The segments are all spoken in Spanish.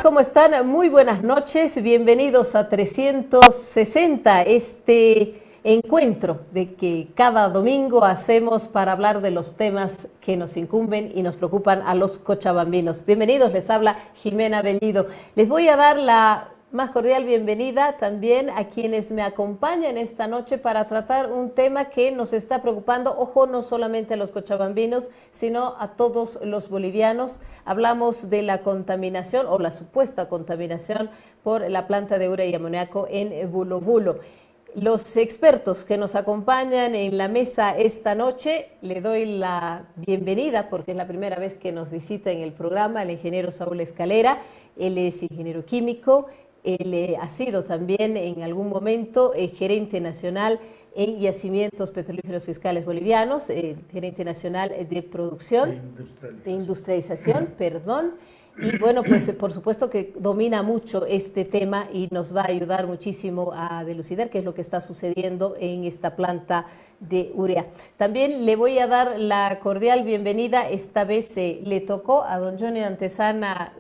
¿Cómo están? Muy buenas noches, bienvenidos a 360, este encuentro de que cada domingo hacemos para hablar de los temas que nos incumben y nos preocupan a los cochabambinos. Bienvenidos, les habla Jimena Bellido. Les voy a dar la más cordial bienvenida también a quienes me acompañan esta noche para tratar un tema que nos está preocupando, ojo, no solamente a los cochabambinos, sino a todos los bolivianos. Hablamos de la contaminación o la supuesta contaminación por la planta de urea y amoníaco en Bulo Bulo. Los expertos que nos acompañan en la mesa esta noche, le doy la bienvenida porque es la primera vez que nos visita en el programa el ingeniero Saúl Escalera. Él es ingeniero químico. Él ha sido también en algún momento gerente nacional en Yacimientos Petrolíferos Fiscales Bolivianos, gerente nacional de producción, de industrialización, perdón. Y bueno, pues por supuesto que domina mucho este tema y nos va a ayudar muchísimo a dilucidar qué es lo que está sucediendo en esta planta de urea. También le voy a dar la cordial bienvenida, esta vez le tocó a don Johnny Antesana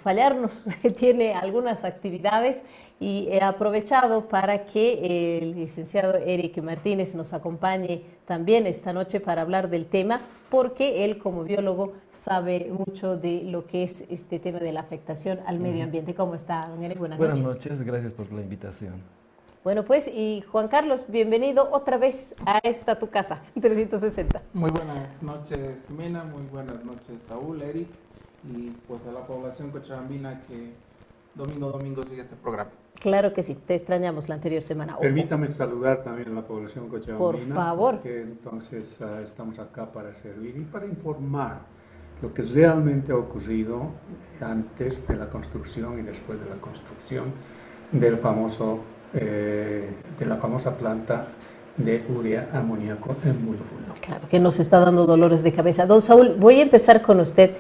fallarnos, tiene algunas actividades y he aprovechado para que el licenciado Eric Martínez nos acompañe también esta noche para hablar del tema, porque él como biólogo sabe mucho de lo que es este tema de la afectación al medio ambiente. ¿Cómo está, don Eric? Buenas noches. Buenas noches, gracias por la invitación. Bueno, pues, y Juan Carlos, bienvenido otra vez a esta tu casa, 360. Muy buenas noches, Jimena, muy buenas noches, Saúl, Eric, y pues a la población cochabambina que domingo a domingo sigue este programa. Claro que sí, te extrañamos la anterior semana. Permítame saludar también a la población cochabambina. Por favor. Porque entonces estamos acá para servir y para informar lo que realmente ha ocurrido antes de la construcción y después de la construcción del famoso, de la famosa planta de urea amoníaco en Bulo Bulo. Claro, que nos está dando dolores de cabeza. Don Saúl, voy a empezar con usted.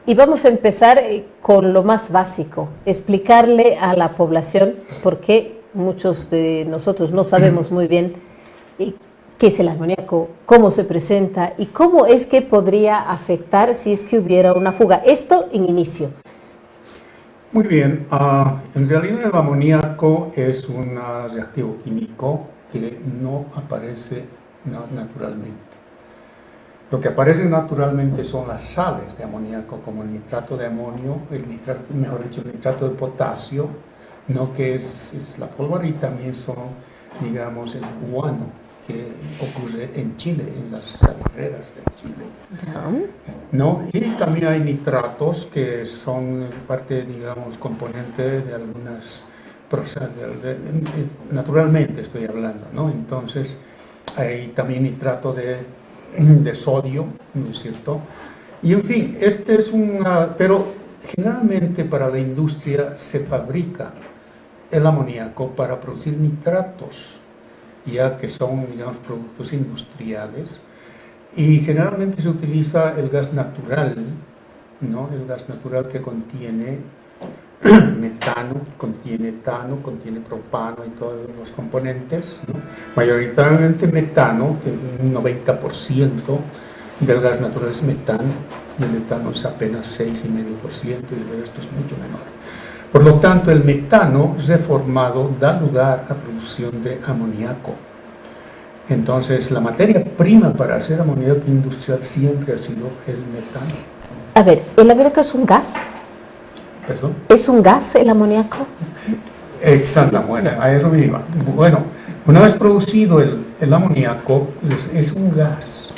Y vamos a empezar con lo más básico, explicarle a la población, porque muchos de nosotros no sabemos muy bien qué es el amoníaco, cómo se presenta y cómo es que podría afectar si es que hubiera una fuga. Esto en inicio. Muy bien, en realidad el amoníaco es un reactivo químico que no aparece naturalmente. Lo que aparece naturalmente son las sales de amoníaco, como el nitrato de amonio, el nitrato de potasio, ¿no? Que es la pólvora, y también son, digamos, el guano, que ocurre en Chile, en las saliceras de Chile. ¿No? Y también hay nitratos que son parte, digamos, componente de algunas naturalmente estoy hablando, ¿no? Entonces hay también nitrato de sodio, ¿no es cierto? Y en fin, este es pero generalmente para la industria se fabrica el amoníaco para producir nitratos, ya que son, digamos, productos industriales, y generalmente se utiliza el gas natural, ¿no? El gas natural que contiene metano, contiene etano, contiene propano y todos los componentes, ¿no? Mayoritariamente metano, que un 90% del gas natural es metano, y el etano es apenas 6,5% y el resto es mucho menor. Por lo tanto, el metano reformado da lugar a producción de amoníaco. Entonces, la materia prima para hacer amoníaco industrial siempre ha sido el metano. A ver, ¿el amoníaco es un gas? ¿Perdón? ¿Es un gas el amoníaco? Exacto, bueno, a eso me iba. Bueno, una vez producido el amoníaco, es un gas.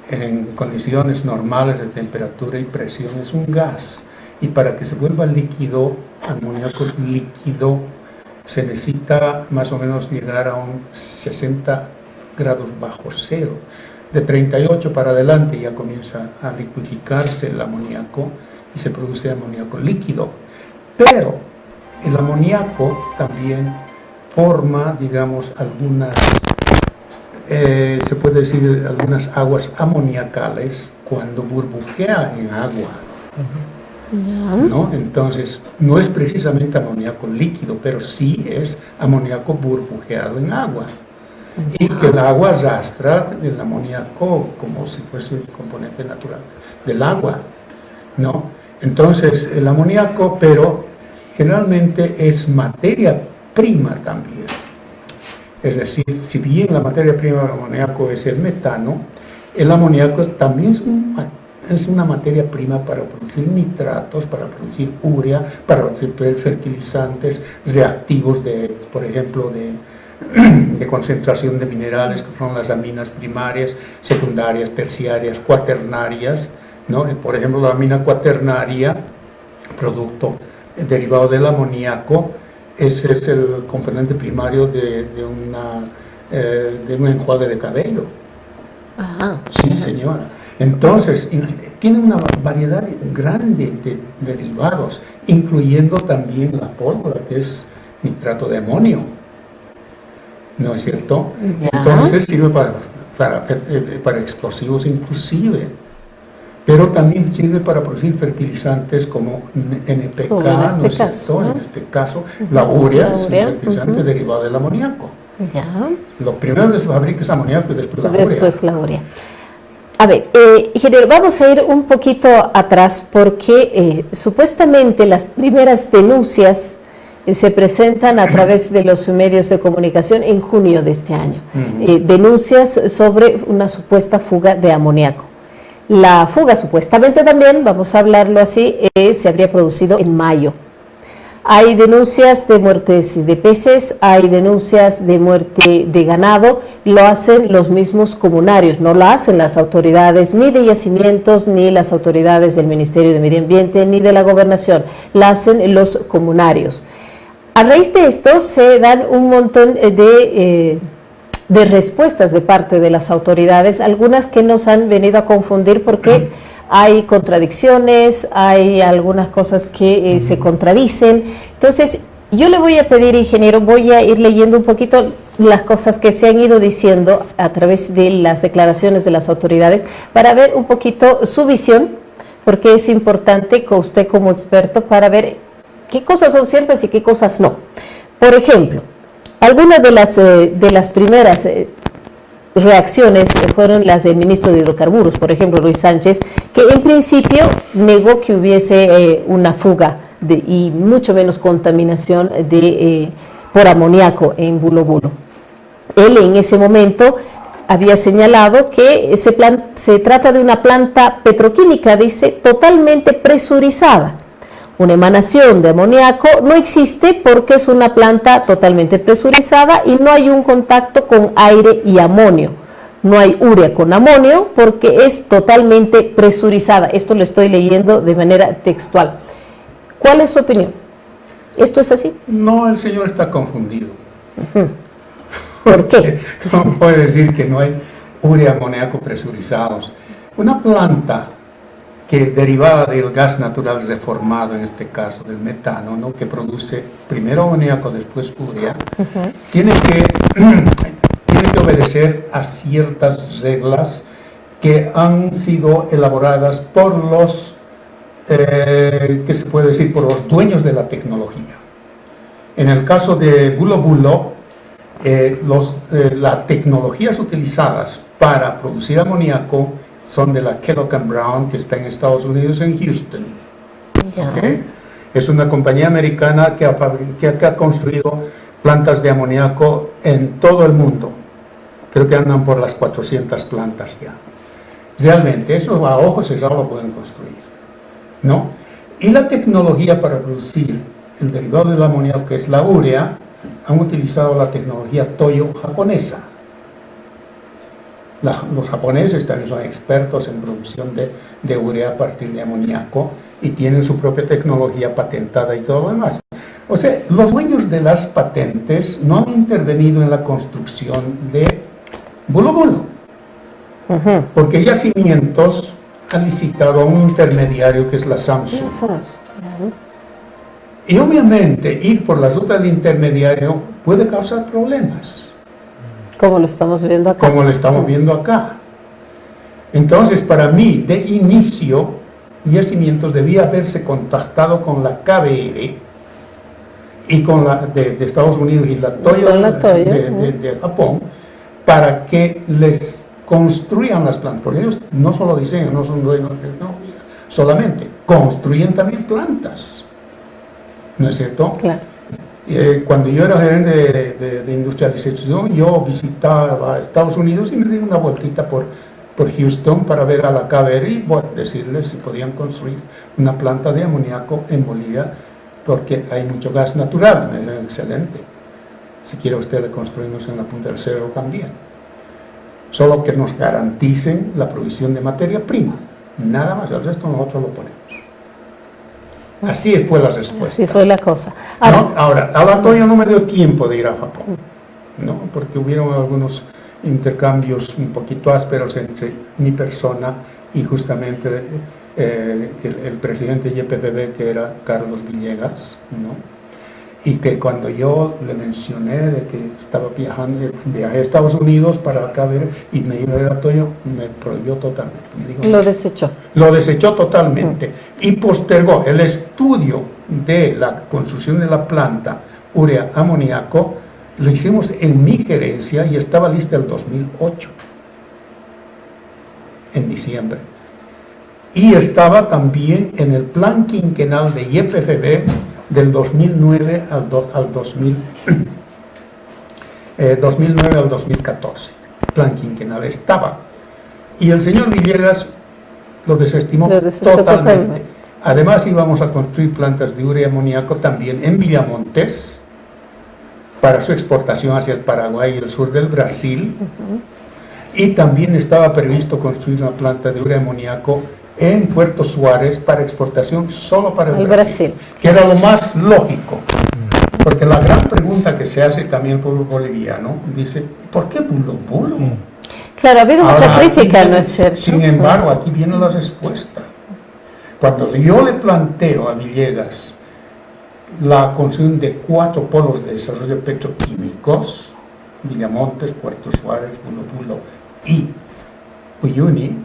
En condiciones normales de temperatura y presión es un gas. Y para que se vuelva líquido, amoníaco líquido, se necesita más o menos llegar a un 60 grados bajo cero. De 38 para adelante ya comienza a liquidificarse el amoníaco y se produce amoníaco líquido. Pero el amoníaco también forma, digamos, algunas, se puede decir, algunas aguas amoniacales cuando burbujea en agua. ¿No? Entonces, no es precisamente amoníaco líquido, pero sí es amoníaco burbujeado en agua. Y que el agua arrastra el amoníaco como si fuese un componente natural del agua, ¿no? Entonces, el amoníaco, pero generalmente es materia prima también. Es decir, si bien la materia prima del amoníaco es el metano, el amoníaco también es una materia prima para producir nitratos, para producir urea, para producir fertilizantes reactivos, por ejemplo, de concentración de minerales, que son las aminas primarias, secundarias, terciarias, cuaternarias, ¿no? Por ejemplo, la amina cuaternaria, producto derivado del amoníaco, ese es el componente primario de un enjuague de cabello. Ajá. Sí, señora. Entonces, tiene una variedad grande de derivados, incluyendo también la pólvora, que es nitrato de amonio. ¿No es cierto? Ya. Entonces sirve para explosivos inclusive. Pero también sirve para producir fertilizantes como NPK, Como en este ¿no es caso, cierto? ¿no? En este caso, la urea es un urea, fertilizante derivado del amoníaco. Ya. Lo primero que se fabrica es amoníaco y después la urea. Después la urea. A ver, ingeniero, vamos a ir un poquito atrás porque supuestamente las primeras denuncias se presentan a través de los medios de comunicación en junio de este año. Denuncias sobre una supuesta fuga de amoníaco. La fuga supuestamente también, vamos a hablarlo así, se habría producido en mayo. Hay denuncias de muertes de peces, hay denuncias de muerte de ganado, lo hacen los mismos comunarios, no lo hacen las autoridades ni de yacimientos, ni las autoridades del Ministerio de Medio Ambiente, ni de la Gobernación, la hacen los comunarios. A raíz de esto se dan un montón de respuestas de parte de las autoridades, algunas que nos han venido a confundir porque hay contradicciones, hay algunas cosas que se contradicen. Entonces, yo le voy a pedir, ingeniero, voy a ir leyendo un poquito las cosas que se han ido diciendo a través de las declaraciones de las autoridades para ver un poquito su visión, porque es importante con usted como experto para ver qué cosas son ciertas y qué cosas no. Por ejemplo, algunas de las primeras reacciones fueron las del ministro de Hidrocarburos, por ejemplo, Luis Sánchez, que en principio negó que hubiese una fuga y mucho menos contaminación por amoníaco en Bulo Bulo. Él en ese momento había señalado que se trata de una planta petroquímica, dice, totalmente presurizada. Una emanación de amoníaco no existe porque es una planta totalmente presurizada y no hay un contacto con aire y amonio. No hay urea con amonio porque es totalmente presurizada. Esto lo estoy leyendo de manera textual. ¿Cuál es su opinión? ¿Esto es así? No, el señor está confundido. ¿Por qué? No puede decir que no hay urea amoníaco presurizados. Una planta que derivada del gas natural reformado, en este caso del metano, ¿no? Que produce primero amoníaco, después urea, tiene que obedecer a ciertas reglas que han sido elaboradas por los, ¿qué se puede decir?, por los dueños de la tecnología. En el caso de Bulo Bulo, las tecnologías utilizadas para producir amoníaco son de la Kellogg & Brown, que está en Estados Unidos, en Houston. ¿Okay? Es una compañía americana que ha construido plantas de amoníaco en todo el mundo. Creo que andan por las 400 plantas ya. Realmente, eso a ojos cerrados lo pueden construir, ¿no? Y la tecnología para producir el derivado del amoníaco, que es la urea, han utilizado la tecnología Toyo japonesa. Los japoneses también son expertos en producción de urea a partir de amoníaco y tienen su propia tecnología patentada y todo lo demás. O sea, los dueños de las patentes no han intervenido en la construcción de Bulo Bulo, porque Yacimientos ha licitado a un intermediario que es la Samsung. Y obviamente ir por la ruta del intermediario puede causar problemas. Como lo estamos viendo acá. Como lo estamos viendo acá. Entonces, para mí, de inicio, Yacimientos debía haberse contactado con la KBR y con la de Estados Unidos y la Toyo de Japón para que les construyan las plantas. Porque ellos no solo diseñan, no son dueños de tecnología, solamente construyen también plantas, ¿no es cierto? Claro. Cuando yo era gerente de industrialización, yo visitaba Estados Unidos y me di una vueltita por Houston para ver a la KBR y decirles si podían construir una planta de amoníaco en Bolivia, porque hay mucho gas natural. Me dijeron, excelente. Si quiere usted, le construimos en la punta del cerro también. Solo que nos garanticen la provisión de materia prima. Nada más, el resto nosotros lo ponemos. Así fue la respuesta. Así fue la cosa. Ahora, a la Toyo no me dio tiempo de ir a Japón, ¿no? Porque hubieron algunos intercambios un poquito ásperos entre mi persona y justamente el presidente de YPFB, que era Carlos Villegas, ¿no? Y que cuando yo le mencioné de que estaba viajé a Estados Unidos para acá ver y me iba a ir a Toyo, me prohibió totalmente. Me dijo, lo desechó. Lo desechó totalmente y postergó el estudio de la construcción de la planta urea amoníaco. Lo hicimos en mi gerencia y estaba lista el 2008, en diciembre. Y estaba también en el plan quinquenal de YPFB del 2009 al 2014. Plan quinquenal estaba. Y el señor Villegas lo desestimó totalmente. Además íbamos a construir plantas de urea amoníaco también en Villamontes, para su exportación hacia el Paraguay y el sur del Brasil, y también estaba previsto construir una planta de urea amoníaco en Puerto Suárez para exportación solo para el Brasil, que era lo más lógico, porque la gran pregunta que se hace también el pueblo boliviano dice, ¿por qué bulo? Claro, ha habido mucha crítica, ¿no es cierto? Sin embargo, aquí viene la respuesta. Cuando yo le planteo a Villegas la construcción de 4 polos de desarrollo petroquímicos, Villamontes, Puerto Suárez, Bulo y Uyuni,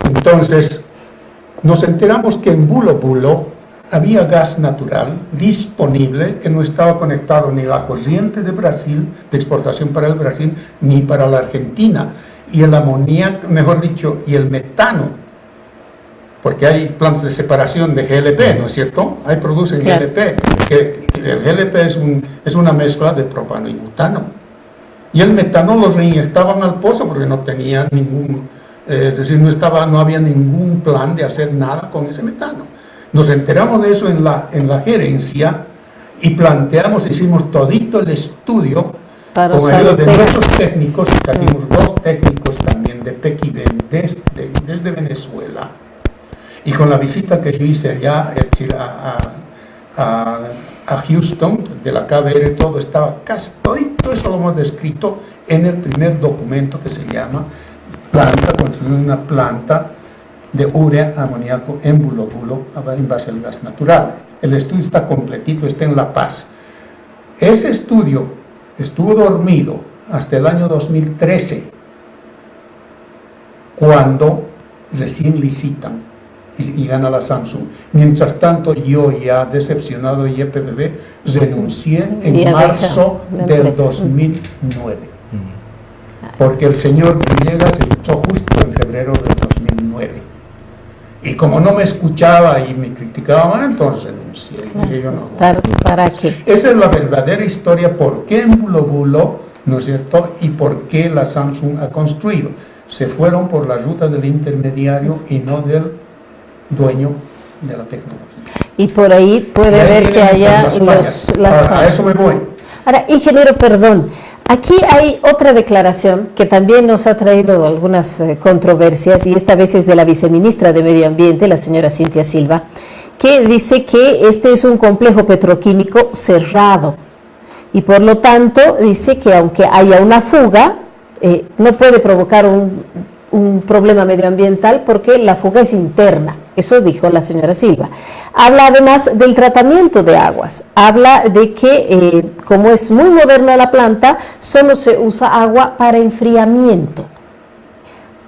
entonces nos enteramos que en Bulo había gas natural disponible que no estaba conectado ni a la corriente de Brasil, de exportación para el Brasil, ni para la Argentina. Y el amoníaco, mejor dicho, y el metano, porque hay plantas de separación de GLP, ¿no es cierto? Ahí producen GLP, que el GLP es una mezcla de propano y butano. Y el metano los reinyectaban al pozo porque no tenían ningún, es decir, no había ningún plan de hacer nada con ese metano. Nos enteramos de eso en la gerencia y hicimos todito el estudio con ayuda de nuestros técnicos, y trajimos 2 técnicos también de PECIBEM desde Venezuela. Y con la visita que yo hice allá a Houston, de la KBR, todo estaba casi todo eso lo hemos descrito en el primer documento que se llama construir una planta de urea amoníaco en Bulo en base al gas natural. El estudio está completito, está en La Paz. Ese estudio estuvo dormido hasta el año 2013, cuando recién licitan y gana la Samsung. Mientras tanto, yo ya decepcionado de YPFB, renuncié en marzo del 2009. Porque el señor Villegas se echó justo en febrero del 2009. Y como no me escuchaba y me criticaba, entonces renuncié. Yo no, ¿Para qué? Esa es la verdadera historia, por qué en Bulo, ¿no es cierto? Y por qué la Samsung ha construido. Se fueron por la ruta del intermediario y no del dueño de la tecnología. Y por ahí puede ver que haya las fallas. A eso me voy. Ahora, ingeniero, perdón, aquí hay otra declaración que también nos ha traído algunas controversias, y esta vez es de la viceministra de Medio Ambiente, la señora Cintia Silva, que dice que este es un complejo petroquímico cerrado y por lo tanto dice que aunque haya una fuga, no puede provocar un problema medioambiental porque la fuga es interna. Eso dijo la señora Silva. Habla además del tratamiento de aguas. Habla de que, como es muy moderna la planta, solo se usa agua para enfriamiento.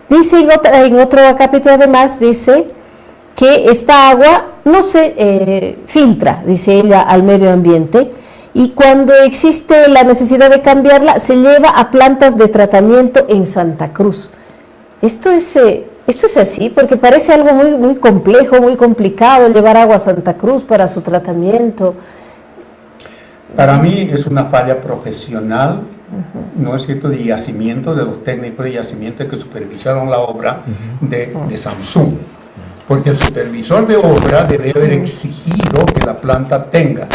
Dice en otro capítulo además, dice que esta agua no se filtra, dice ella, al medio ambiente, y cuando existe la necesidad de cambiarla, se lleva a plantas de tratamiento en Santa Cruz. Esto es Esto es así, porque parece algo muy, muy complejo, muy complicado llevar agua a Santa Cruz para su tratamiento. Para mí es una falla profesional, ¿no es cierto?, de yacimientos, de los técnicos de yacimientos que supervisaron la obra de Samsung. Porque el supervisor de obra debe haber exigido que la planta tenga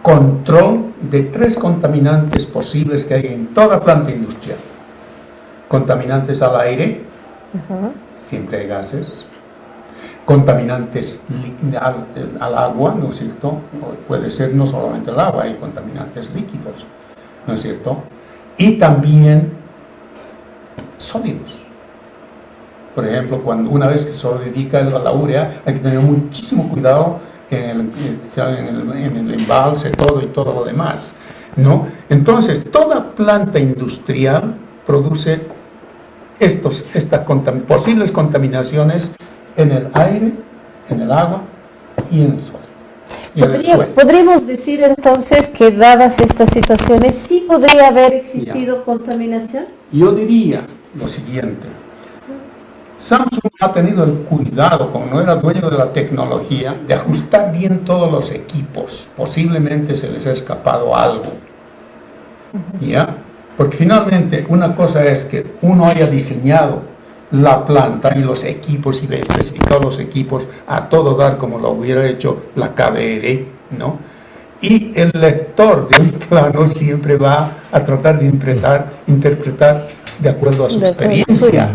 control de 3 contaminantes posibles que hay en toda planta industrial. Contaminantes al aire, siempre hay gases. Contaminantes al agua, ¿no es cierto? Puede ser no solamente el agua, hay contaminantes líquidos, ¿no es cierto? Y también sólidos. Por ejemplo, una vez que se solidifica la urea, hay que tener muchísimo cuidado en el embalse, todo y todo lo demás, ¿no? Entonces, toda planta industrial produce estas posibles contaminaciones en el aire, en el agua y en el suelo. ¿Podríamos decir entonces que dadas estas situaciones sí podría haber existido contaminación? Yo diría lo siguiente. Samsung ha tenido el cuidado, como no era dueño de la tecnología, de ajustar bien todos los equipos. Posiblemente se les ha escapado algo. ¿Ya? Porque finalmente una cosa es que uno haya diseñado la planta y los equipos y especificado los equipos a todo dar como lo hubiera hecho la KBR, ¿no? Y el lector de un plano siempre va a tratar de interpretar de acuerdo a su experiencia,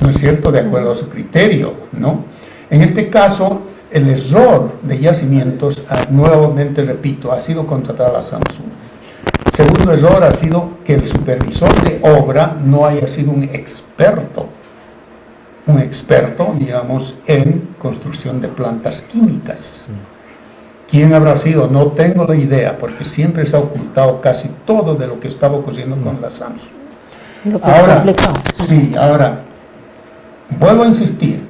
¿no es cierto?, de acuerdo a su criterio, ¿no? En este caso, el error de yacimientos, nuevamente repito, ha sido contratar a Samsung. Segundo error ha sido que el supervisor de obra no haya sido un experto, digamos, en construcción de plantas químicas. ¿Quién habrá sido? No tengo la idea, porque siempre se ha ocultado casi todo de lo que estaba ocurriendo con la Samsung. Ahora, vuelvo a insistir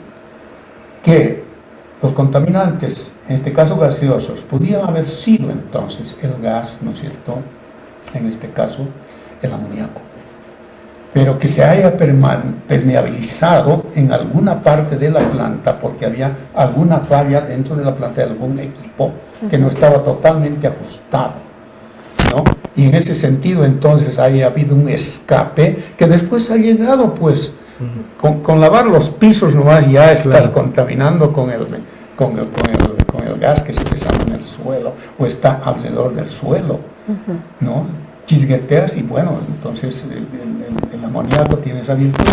que los contaminantes, en este caso gaseosos, podían haber sido entonces el gas, ¿no es cierto?, en este caso el amoníaco, pero que se haya permeabilizado en alguna parte de la planta porque había alguna falla dentro de la planta de algún equipo que no estaba totalmente ajustado, ¿no? Y en ese sentido entonces haya habido un escape que después ha llegado, pues, con lavar los pisos nomás ya estás contaminando con el gas que se desarma en el suelo o está alrededor del suelo, ¿no? Chisgueteas y bueno, entonces el amoníaco tiene esa virtud.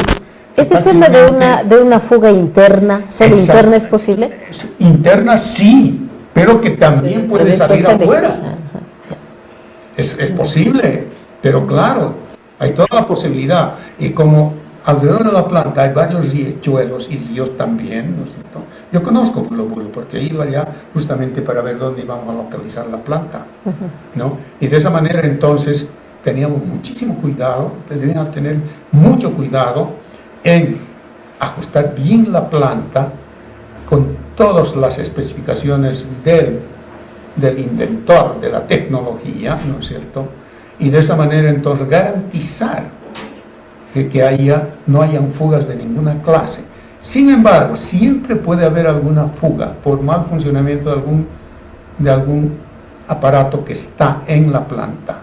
¿Este tema de una fuga interna, solo interna, es posible? Interna sí, pero que también puede salir afuera. Es posible, pero claro, hay toda la posibilidad. Y como alrededor de la planta hay varios riachuelos y ríos también, ¿no es cierto? Yo conozco Globul porque he ido allá justamente para ver dónde íbamos a localizar la planta, ¿no? Y de esa manera entonces teníamos muchísimo cuidado, debíamos tener mucho cuidado en ajustar bien la planta con todas las especificaciones del inventor de la tecnología, ¿no es cierto? Y de esa manera entonces garantizar que no hayan fugas de ninguna clase. Sin embargo, siempre puede haber alguna fuga por mal funcionamiento de algún aparato que está en la planta,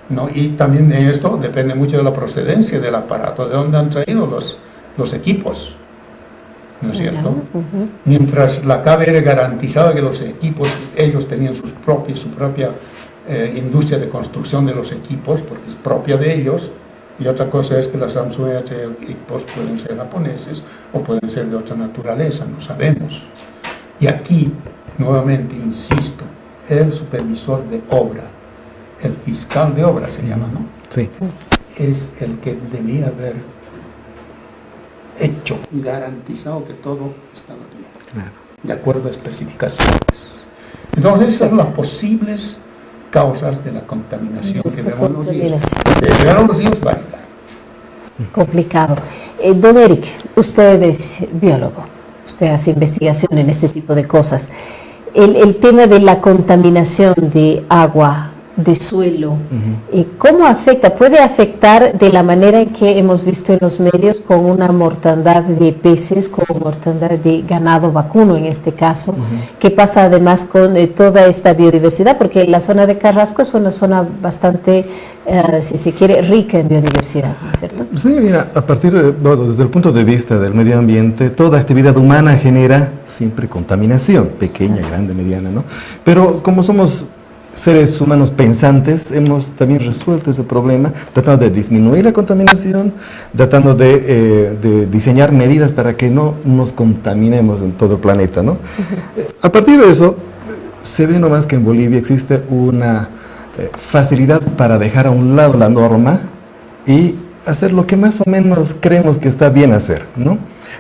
¿no? Y también de esto depende mucho de la procedencia del aparato, de dónde han traído los equipos, ¿no es cierto? Mientras la KBR garantizaba que los equipos, ellos tenían su propia industria de construcción de los equipos, porque es propia de ellos. Y otra cosa es que las Samsung equipos pueden ser japoneses o pueden ser de otra naturaleza, no sabemos. Y aquí, nuevamente, insisto, el supervisor de obra, el fiscal de obra se llama, ¿no? Sí. Es el que debía haber hecho, garantizado que todo estaba bien, claro, de acuerdo a especificaciones. Entonces, esas son las posibles causas de la contaminación que vemos en los ríos. Los ríos va a llegar. Complicado. Don Eric, usted es biólogo, usted hace investigación en este tipo de cosas. El tema de la contaminación de agua de suelo, ¿cómo afecta? ¿Puede afectar de la manera en que hemos visto en los medios, con una mortandad de peces, con mortandad de ganado vacuno en este caso? ¿Qué pasa además con toda esta biodiversidad? Porque la zona de Carrasco es una zona bastante, si se quiere, rica en biodiversidad, ¿no es cierto? Sí, mira, a partir de, bueno, desde el punto de vista del medio ambiente, toda actividad humana genera siempre contaminación, pequeña, grande, mediana, ¿no? Pero como somos seres humanos pensantes, hemos también resuelto ese problema, tratando de disminuir la contaminación, tratando de diseñar medidas para que no nos contaminemos en todo el planeta, ¿no? A partir de eso, se ve nomás que en Bolivia existe una facilidad para dejar a un lado la norma y hacer lo que más o menos creemos que está bien hacer, ¿no?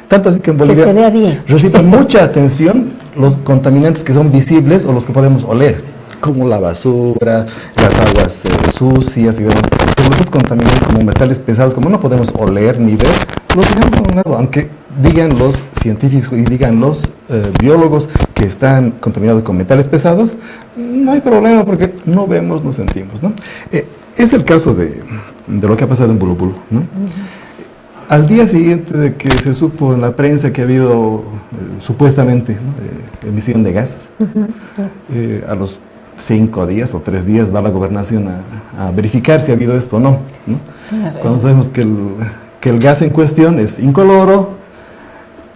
Tanto así que en Bolivia que se vea bien. reciben mucha atención los contaminantes que son visibles o los que podemos oler, como la basura, las aguas sucias y demás. Pero los contaminantes como metales pesados, como no podemos oler ni ver, los dejamos a un lado, aunque digan los científicos y digan los biólogos que están contaminados con metales pesados, no hay problema porque no vemos, no sentimos, ¿no? Es el caso de lo que ha pasado en Bulubulu, ¿no? Al día siguiente de que se supo en la prensa que ha habido supuestamente, ¿no?, emisión de gas, a los 5 días o 3 días va la gobernación a verificar si ha habido esto o no, ¿no? Cuando sabemos que el gas en cuestión es incoloro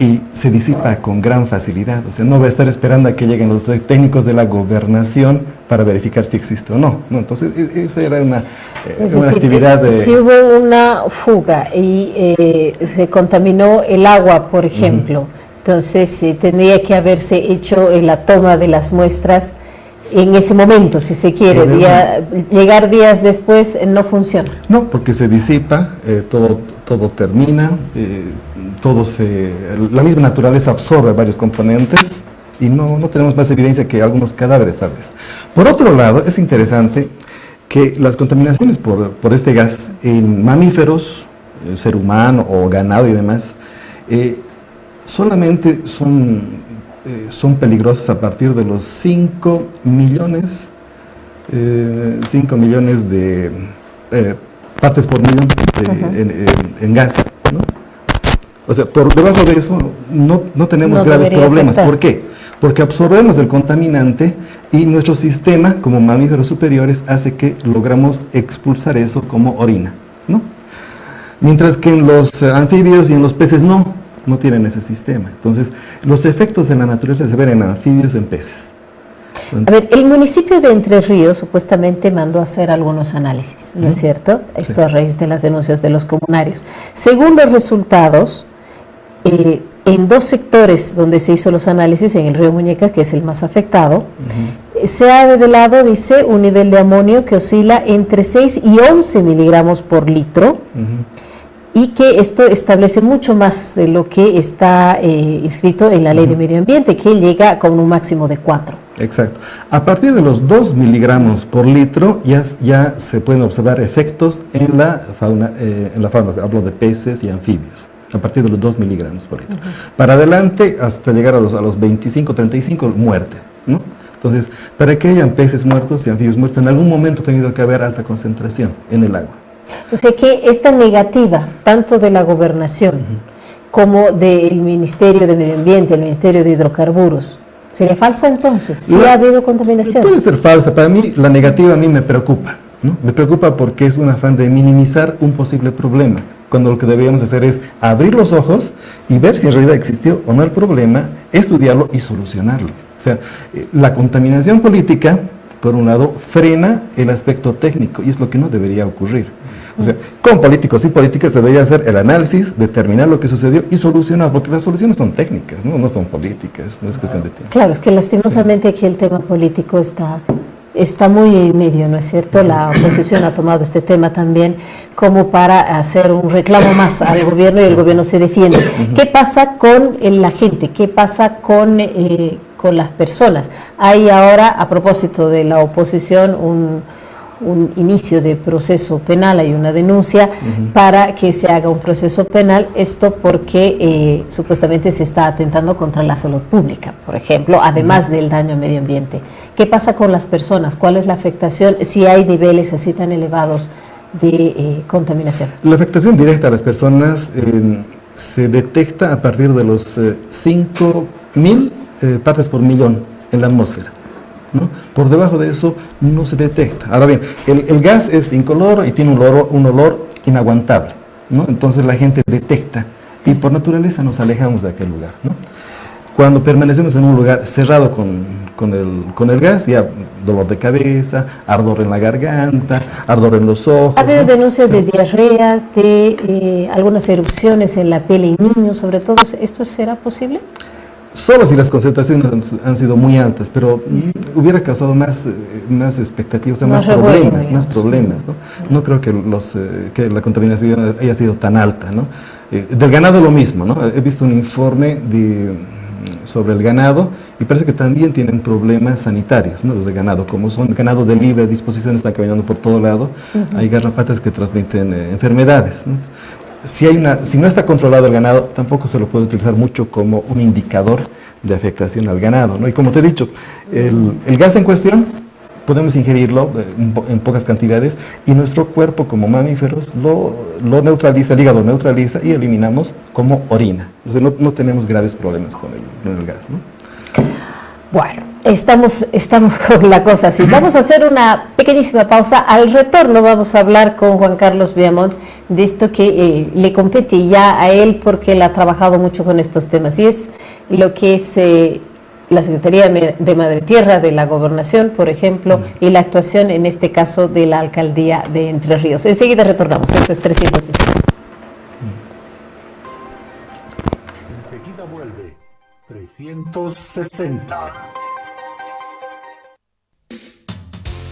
y se disipa con gran facilidad, o sea, no va a estar esperando a que lleguen los técnicos de la gobernación para verificar si existe o no, ¿no? Entonces, esa era una actividad de... Si hubo una fuga y se contaminó el agua, por ejemplo, entonces tendría que haberse hecho la toma de las muestras en ese momento, si se quiere. Llegar días después no funciona. No, porque se disipa, todo termina, la misma naturaleza absorbe varios componentes y no tenemos más evidencia que algunos cadáveres, ¿sabes? Por otro lado, es interesante que las contaminaciones por este gas en mamíferos, ser humano o ganado y demás, solamente son peligrosas a partir de los 5 millones de partes por millón en gas, ¿no? O sea, por debajo de eso no tenemos graves problemas. Afectar. ¿Por qué? Porque absorbemos el contaminante y nuestro sistema, como mamíferos superiores, hace que logramos expulsar eso como orina, ¿no? Mientras que en los anfibios y en los peces no tienen ese sistema. Entonces, los efectos en la naturaleza se ven en anfibios, en peces. A ver, el municipio de Entre Ríos supuestamente mandó a hacer algunos análisis, ¿no es cierto? Esto a raíz de las denuncias de los comunarios. Según los resultados, en 2 sectores donde se hizo los análisis, en el río Muñeca, que es el más afectado, se ha develado, dice, un nivel de amonio que oscila entre 6 y 11 miligramos por litro, y que esto establece mucho más de lo que está inscrito en la Ley de Medio Ambiente, que llega con un máximo de 4. Exacto. A partir de los 2 miligramos por litro ya se pueden observar efectos en la fauna, hablo de peces y anfibios, a partir de los 2 miligramos por litro. Para adelante, hasta llegar a los 25, 35, muerte, ¿no? Entonces, para que hayan peces muertos y anfibios muertos, en algún momento ha tenido que haber alta concentración en el agua. O sea que esta negativa, tanto de la gobernación como del Ministerio de Medio Ambiente, el Ministerio de Hidrocarburos, ¿sería falsa entonces? ¿Sí ha habido contaminación? Puede ser falsa. Para mí, la negativa a mí me preocupa, ¿no? Me preocupa porque es un afán de minimizar un posible problema, cuando lo que deberíamos hacer es abrir los ojos y ver si en realidad existió o no el problema, estudiarlo y solucionarlo. O sea, la contaminación política, por un lado, frena el aspecto técnico y es lo que no debería ocurrir. O sea, con políticos y políticas debería hacer el análisis, determinar lo que sucedió y solucionar, porque las soluciones son técnicas, no son políticas, no es cuestión de tiempo. Claro, es que lastimosamente aquí el tema político está muy en medio, ¿no es cierto? La oposición ha tomado este tema también como para hacer un reclamo más al gobierno y el gobierno se defiende. ¿Qué pasa con la gente? ¿Qué pasa con las personas? Hay ahora, a propósito de la oposición, un inicio de proceso penal, hay una denuncia para que se haga un proceso penal, esto porque supuestamente se está atentando contra la salud pública, por ejemplo, además del daño al medio ambiente ¿Qué pasa con las personas? ¿Cuál es la afectación si hay niveles así tan elevados de contaminación? La afectación directa a las personas se detecta a partir de los 5.000 partes por millón en la atmósfera, ¿no? Por debajo de eso no se detecta. Ahora bien, el gas es incoloro y tiene un olor inaguantable, ¿no? Entonces la gente detecta y por naturaleza nos alejamos de aquel lugar, ¿no? Cuando permanecemos en un lugar cerrado con el gas, ya dolor de cabeza, ardor en la garganta, ardor en los ojos. ¿Ha habido ¿no? denuncias de diarreas, de algunas erupciones en la piel en niños, sobre todo? ¿Esto será posible? Solo si las concentraciones han sido muy altas, pero hubiera causado más expectativas, o sea, más problemas, ¿no? No creo que la contaminación haya sido tan alta, ¿no? Del ganado lo mismo, ¿no? He visto un informe sobre el ganado y parece que también tienen problemas sanitarios, ¿no? Los de ganado, como son ganado de libre disposición, están caminando por todo lado, hay garrapatas que transmiten enfermedades, ¿no? Si no está controlado el ganado, tampoco se lo puede utilizar mucho como un indicador de afectación al ganado, ¿no? Y como te he dicho, el gas en cuestión podemos ingerirlo en pocas cantidades y nuestro cuerpo como mamíferos lo neutraliza, el hígado neutraliza y eliminamos como orina. O sea, no tenemos graves problemas con el gas, ¿no? Bueno, estamos con la cosa así. Vamos a hacer una pequeñísima pausa. Al retorno vamos a hablar con Juan Carlos Viamont de esto que le compete ya a él porque él ha trabajado mucho con estos temas y es lo que es la Secretaría de Madre Tierra, de la Gobernación, por ejemplo, y la actuación en este caso de la Alcaldía de Entre Ríos. Enseguida retornamos. Esto es 360. Enseguida vuelve 360.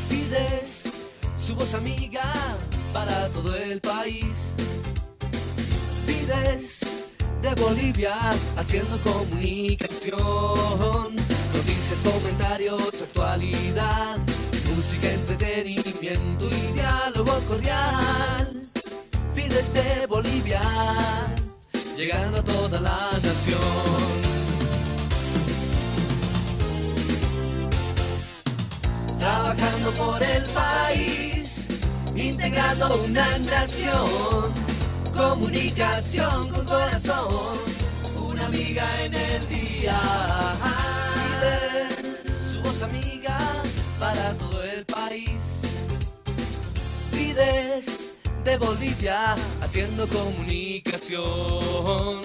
Fides, su voz amiga para todo el país. Fides de Bolivia, haciendo comunicación. Noticias, comentarios, actualidad, música, entretenimiento y diálogo cordial. Fides de Bolivia, llegando a toda la nación. Trabajando por el país, integrando una nación. Comunicación con corazón, una amiga en el día. Fides, su voz amiga para todo el país. Fides de Bolivia, haciendo comunicación.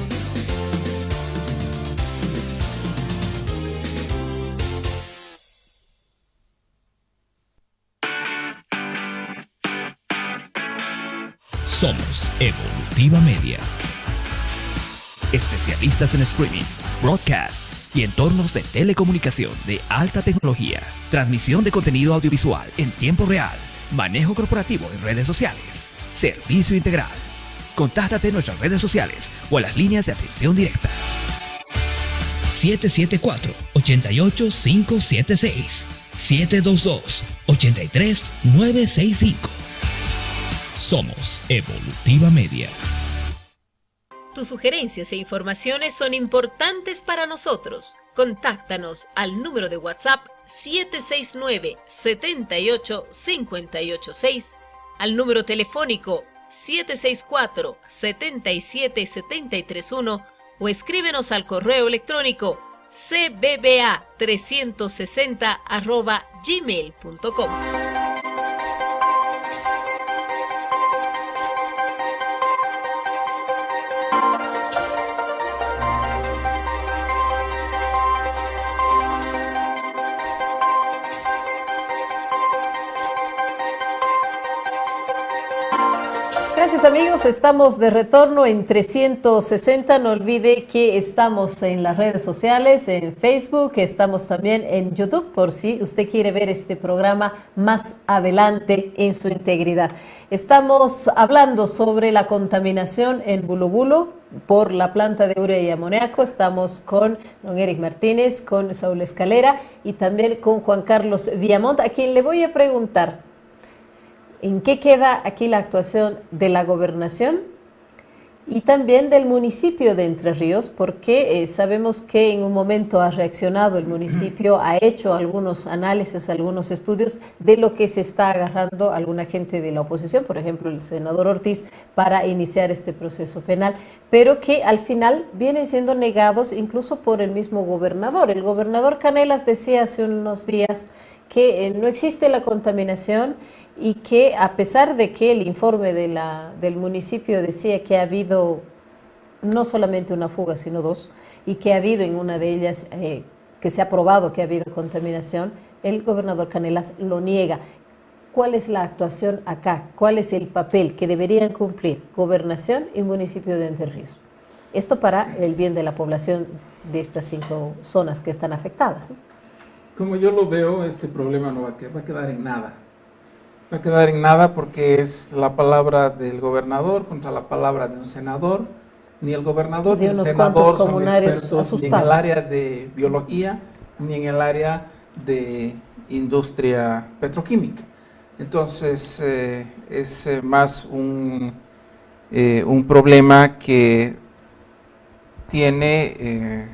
Somos Evolutiva Media. Especialistas en streaming, broadcast y entornos de telecomunicación de alta tecnología. Transmisión de contenido audiovisual en tiempo real. Manejo corporativo en redes sociales. Servicio integral. Contáctate en nuestras redes sociales o en las líneas de atención directa. 774-88576. 722-83965. Somos Evolutiva Media. Tus sugerencias e informaciones son importantes para nosotros. Contáctanos al número de WhatsApp 769-78-586, al número telefónico 764-77-731 o escríbenos al correo electrónico cbba360@gmail.com. Gracias amigos, estamos de retorno en 360, no olvide que estamos en las redes sociales, en Facebook, estamos también en YouTube por si usted quiere ver este programa más adelante en su integridad. Estamos hablando sobre la contaminación en Bulubulo por la planta de urea y amoníaco, estamos con don Eric Martínez, con Saúl Escalera y también con Juan Carlos Viamont, a quien le voy a preguntar ¿en qué queda aquí la actuación de la gobernación Y también del municipio de Entre Ríos, porque sabemos que en un momento ha reaccionado el municipio, ha hecho algunos análisis, algunos estudios de lo que se está agarrando alguna gente de la oposición, por ejemplo el senador Ortiz, para iniciar este proceso penal, pero que al final vienen siendo negados incluso por el mismo gobernador. El gobernador Canelas decía hace unos días que no existe la contaminación y que a pesar de que el informe del municipio decía que ha habido no solamente una fuga, sino dos, y que ha habido en una de ellas, que se ha probado que ha habido contaminación, el gobernador Canelas lo niega. ¿Cuál es la actuación acá? ¿Cuál es el papel que deberían cumplir Gobernación y municipio de Entre Ríos? Esto para el bien de la población de estas 5 zonas que están afectadas, ¿no? Como yo lo veo, este problema no va a quedar en nada. Va a quedar en nada porque es la palabra del gobernador contra la palabra de un senador. Ni el gobernador ni el senador son expertos ni en el área de biología ni en el área de industria petroquímica. Entonces es más un problema que tiene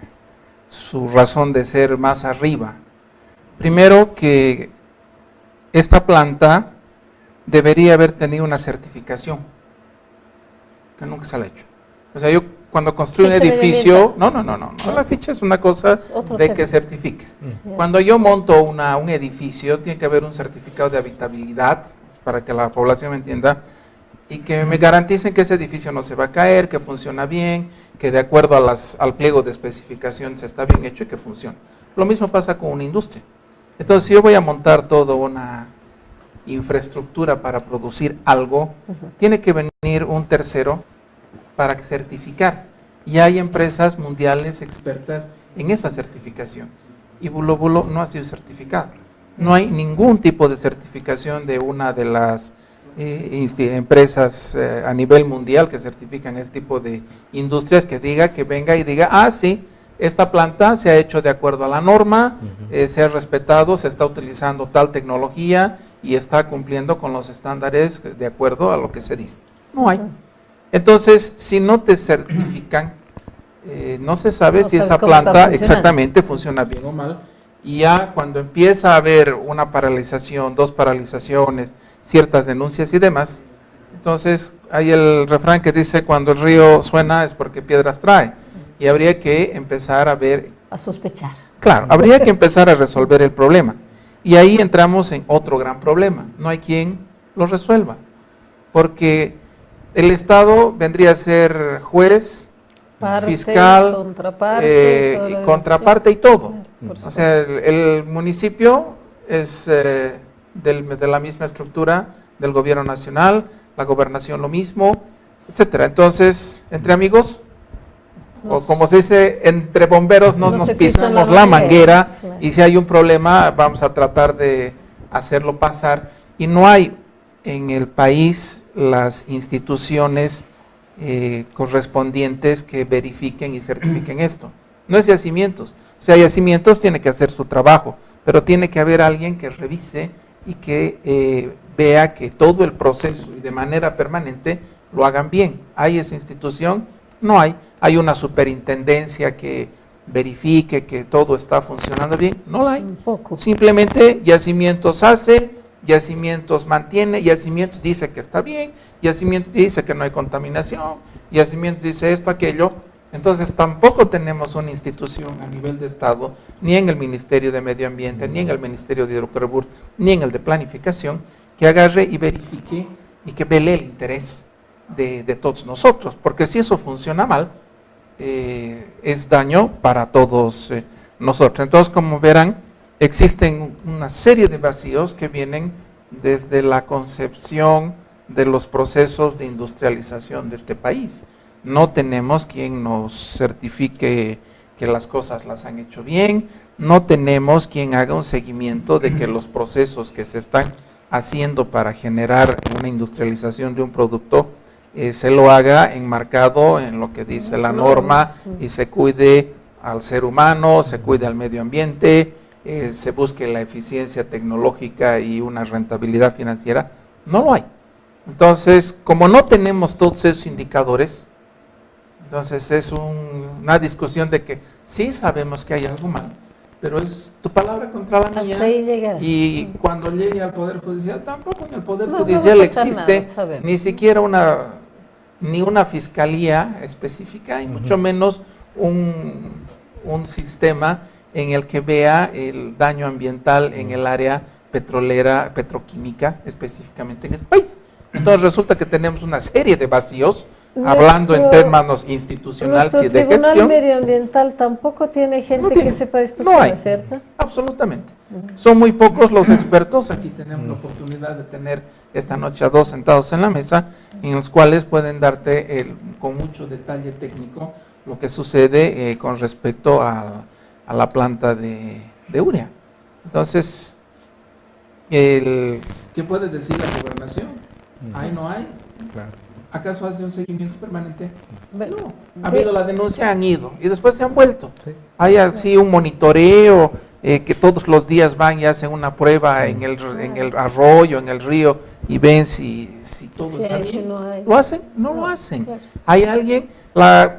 su razón de ser más arriba. Primero, que esta planta debería haber tenido una certificación, que nunca se la ha hecho. O sea, yo cuando construyo un edificio, no, la ficha es una cosa de que certifiques. Cuando yo monto un edificio, tiene que haber un certificado de habitabilidad, para que la población me entienda, y que me garanticen que ese edificio no se va a caer, que funciona bien, que de acuerdo al pliego de especificaciones está bien hecho y que funciona. Lo mismo pasa con una industria. Entonces, si yo voy a montar toda una infraestructura para producir algo, tiene que venir un tercero para certificar. Y hay empresas mundiales expertas en esa certificación. Y Bulo Bulo no ha sido certificado. No hay ningún tipo de certificación de una de las empresas a nivel mundial que certifican este tipo de industrias que venga y diga, sí, esta planta se ha hecho de acuerdo a la norma, se ha respetado, se está utilizando tal tecnología y está cumpliendo con los estándares de acuerdo a lo que se dice. No hay. Entonces, si no te certifican, no se sabe si esa planta exactamente funciona bien o mal. Y ya cuando empieza a haber una paralización, 2 paralizaciones, ciertas denuncias y demás, entonces hay el refrán que dice, cuando el río suena es porque piedras trae. Y habría que empezar a sospechar. Claro, habría que empezar a resolver el problema. Y ahí entramos en otro gran problema. No hay quien lo resuelva. Porque el Estado vendría a ser juez, fiscal, contraparte y todo. O sea, el municipio es de la misma estructura del gobierno nacional, la gobernación lo mismo, etcétera. Entonces, entre amigos, o como se dice, entre bomberos nos pisamos la manguera, claro. Y si hay un problema vamos a tratar de hacerlo pasar. Y no hay en el país las instituciones correspondientes que verifiquen y certifiquen esto. No es Yacimientos. O sea, Yacimientos tiene que hacer su trabajo, pero tiene que haber alguien que revise y que vea que todo el proceso y de manera permanente lo hagan bien. ¿Hay esa institución? No hay. ¿Hay una superintendencia que verifique que todo está funcionando bien? No la hay. Simplemente Yacimientos hace, Yacimientos mantiene, Yacimientos dice que está bien, Yacimientos dice que no hay contaminación, Yacimientos dice esto, aquello. Entonces tampoco tenemos una institución a nivel de Estado, ni en el Ministerio de Medio Ambiente, ni en el Ministerio de Hidrocarburos, ni en el de Planificación, que agarre y verifique y que vele el interés de todos nosotros. Porque si eso funciona mal, es daño para todos nosotros. Entonces, como verán, existen una serie de vacíos que vienen desde la concepción de los procesos de industrialización de este país. No tenemos quien nos certifique que las cosas las han hecho bien, no tenemos quien haga un seguimiento de que los procesos que se están haciendo para generar una industrialización de un producto se lo haga enmarcado en lo que dice la norma y se cuide al ser humano, se cuide al medio ambiente, se busque la eficiencia tecnológica y una rentabilidad financiera. No lo hay. Entonces, como no tenemos todos esos indicadores, Entonces es una discusión de que sí sabemos que hay algo mal, pero es tu palabra contra la mía. Hasta ahí llegará. Y cuando llegue al Poder Judicial, tampoco en el Poder No Judicial va a pasar existe nada, sabemos. ni siquiera ni una fiscalía específica, y mucho menos un sistema en el que vea el daño ambiental en el área petrolera, petroquímica, específicamente en este país. Entonces resulta que tenemos una serie de vacíos, hablando en términos institucionales Nuestro y de Tribunal gestión. Medioambiental tampoco tiene gente No tiene, que sepa estos no hay. temas, ¿cierto? Absolutamente. Son muy pocos los expertos. Aquí tenemos la oportunidad de tener esta noche a dos sentados en la mesa, en los cuales pueden darte con mucho detalle técnico lo que sucede con respecto a la planta de Urea. Entonces, ¿qué puede decir la gobernación? ¿Hay, no hay? Claro. ¿Acaso hace un seguimiento permanente? Bueno, No. Ha habido la denuncia, han ido y después se han vuelto. Sí. Hay así un monitoreo que todos los días van y hacen una prueba en el arroyo, en el río, y ven si todo Sí, está ahí sí bien. no hay. ¿Lo hacen? No lo hacen. Claro. Hay alguien,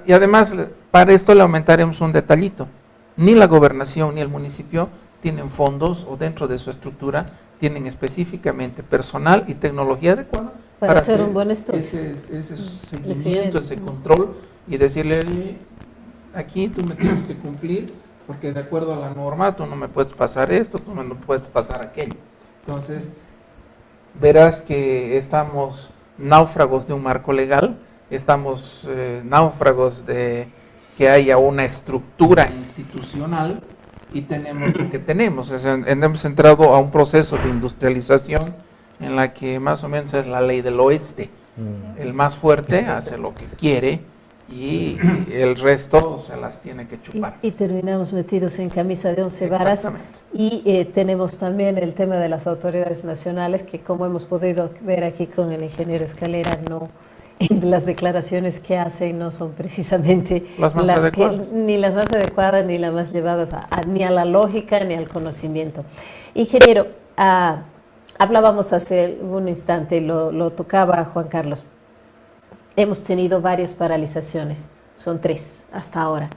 y además para esto le aumentaremos un detallito. Ni la gobernación ni el municipio tienen fondos, o dentro de su estructura tienen específicamente personal y tecnología adecuada Para hacer un buen estudio. ese seguimiento. seguimiento, ese control, y decirle: "Oye, aquí tú me tienes que cumplir, porque de acuerdo a la norma tú no me puedes pasar esto, tú no me puedes pasar aquello". Entonces verás que estamos náufragos de un marco legal, estamos náufragos de que haya una estructura institucional, y tenemos lo que tenemos. O sea, hemos entrado a un proceso de industrialización en la que más o menos es la ley del oeste. El más fuerte hace lo que quiere y el resto se las tiene que chupar. Y terminamos metidos en camisa de 11 varas. Exactamente. Y tenemos también el tema de las autoridades nacionales, que como hemos podido ver aquí con el ingeniero Escalera, las declaraciones que hacen no son precisamente Las más adecuadas. ni las más adecuadas, ni las más llevadas ni a la lógica, ni al conocimiento. Ingeniero, hablábamos hace un instante, lo tocaba Juan Carlos. Hemos tenido varias paralizaciones, son 3 hasta ahora.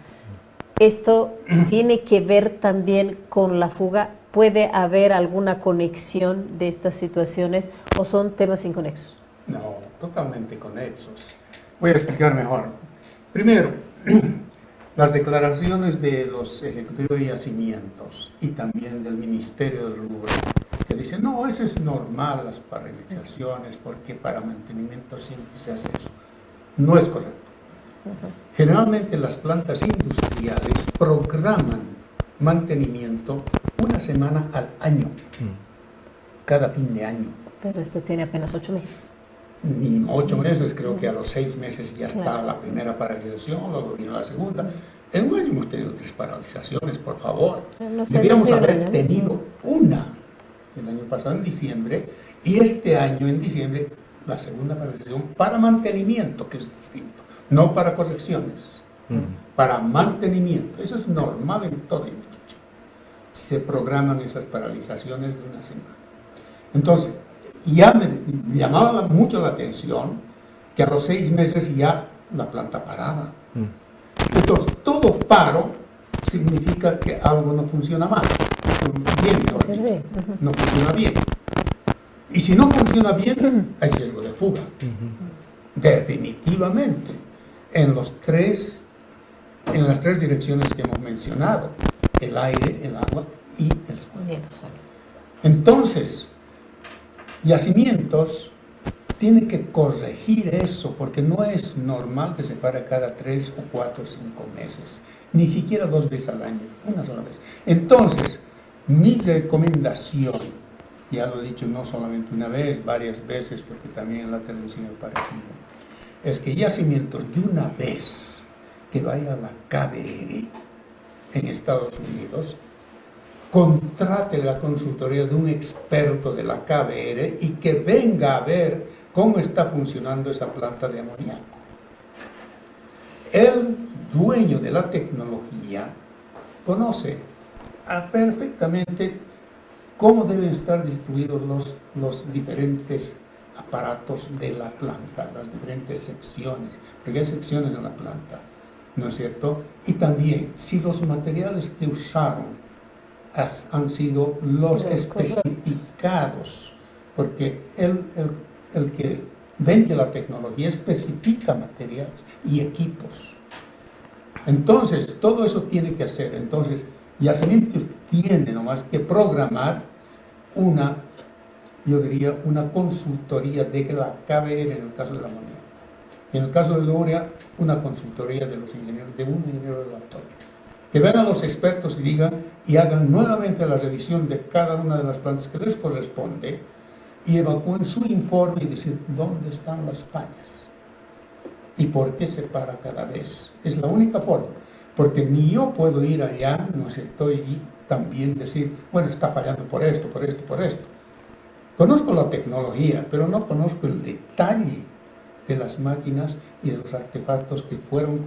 ¿Esto tiene que ver también con la fuga? ¿Puede haber alguna conexión de estas situaciones o son temas inconexos? No, totalmente conexos. Voy a explicar mejor. Primero, las declaraciones de los ejecutivos de yacimientos y también del Ministerio del Rubro, que dicen: no, eso es normal, las paralizaciones, porque para mantenimiento siempre se hace eso. No es correcto. Generalmente las plantas industriales programan mantenimiento una semana al año, cada fin de año. Pero esto tiene apenas 8 meses. Ni 8 meses, creo que a los 6 meses ya está Claro. la primera paralización, luego vino la segunda. En un año hemos tenido 3 paralizaciones, por favor. No sé, Deberíamos no sé, haber ¿no? tenido una el año pasado en diciembre, y este año en diciembre la segunda paralización para mantenimiento, que es distinto, no para correcciones, para mantenimiento. Eso es normal en toda industria. Se programan esas paralizaciones de una semana. Entonces, ya me llamaba mucho la atención que a los 6 meses ya la planta paraba. Entonces, todo paro significa que algo no funciona mal. Bien, mejor dicho. No funciona bien. Y si no funciona bien, hay riesgo de fuga. Definitivamente. En las 3 direcciones que hemos mencionado: el aire, el agua y el suelo. Y el suelo. Entonces, Yacimientos tiene que corregir eso, porque no es normal que se pare cada 3 o 4 o 5 meses, ni siquiera 2 veces al año, una sola vez. Entonces, mi recomendación, ya lo he dicho no solamente una vez, varias veces, porque también en la televisión ha aparecido, es que Yacimientos de una vez que vaya a la KBR en Estados Unidos, contrate la consultoría de un experto de la KBR y que venga a ver cómo está funcionando esa planta de amoníaco. El dueño de la tecnología conoce perfectamente cómo deben estar distribuidos los diferentes aparatos de la planta, las diferentes secciones, porque hay secciones en la planta, ¿no es cierto? Y también si los materiales que usaron han sido los especificados, porque el que vende la tecnología especifica materiales y equipos. Entonces, todo eso tiene que hacer. Entonces, Yacimientos tiene nomás que programar yo diría, una consultoría de la KBR en el caso de la amonía. En el caso de la urea, una consultoría de los ingenieros, de un ingeniero de laboratorio. Que vengan los expertos y digan y hagan nuevamente la revisión de cada una de las plantas que les corresponde y evacúen su informe y decir dónde están las fallas y por qué se para cada vez. Es la única forma, porque ni yo puedo ir allá, ¿no es cierto?, y también decir, bueno, está fallando por esto, por esto, por esto. Conozco la tecnología, pero no conozco el detalle de las máquinas y de los artefactos que fueron